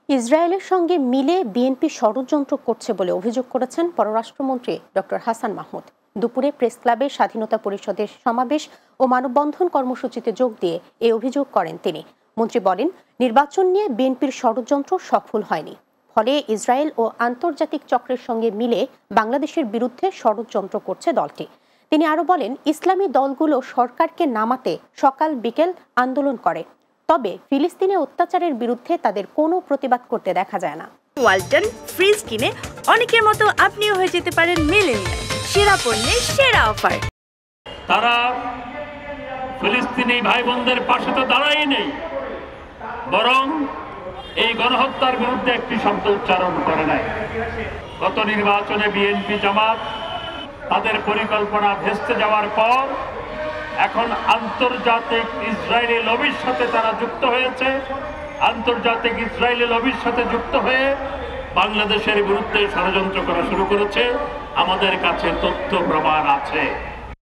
ইসরায়েলের সঙ্গে মিলে বিএনপি ষড়যন্ত্র করছে বলে অভিযোগ করেছেন পররাষ্ট্রমন্ত্রী ডক্টর হাসান মাহমুদ। দুপুরে প্রেস ক্লাবে স্বাধীনতা পরিষদের সমাবেশ ও মানববন্ধন কর্মসূচিতে যোগ দিয়ে এই অভিযোগ করেন তিনি। মন্ত্রী বলেন, নির্বাচন নিয়ে বিএনপির ষড়যন্ত্র সফল হয়নি, ফলে ইসরায়েল ও আন্তর্জাতিক চক্রের সঙ্গে মিলে বাংলাদেশের বিরুদ্ধে ষড়যন্ত্র করছে দলটি। তিনি আরো বলেন, ইসলামী দলগুলো সরকারকে নামাতে সকাল বিকেল আন্দোলন করে, তবে ফিলিস্তিনে অত্যাচারের বিরুদ্ধে তাদের কোনো প্রতিবাদ করতে দেখা যায় না। ওয়ালটন ফ্রিজ কিনে অনেকের মতো আপনিও হয়ে যেতে পারেন মিলেনিয়াল। সেরা পণ্যের সেরা অফার। তারা ফিলিস্তিনি ভাই বোনদের পাশে তো দাঁড়াই নেই, বরং এই গণহত্যার বিরুদ্ধে একটি শব্দ উচ্চারণ করে নাই। গত নির্বাচনে বিএনপি জামাত তাদের পরিকল্পনা ভেস্তে যাওয়ার পর এখন আন্তর্জাতিক ইসরায়েলি লবির সাথে তারা যুক্ত হয়েছে। আন্তর্জাতিক ইসরায়েলি লবির সাথে যুক্ত হয়ে বাংলাদেশের বিরুদ্ধে ষড়যন্ত্র করা শুরু করেছে। আমাদের কাছে তথ্য প্রমাণ আছে।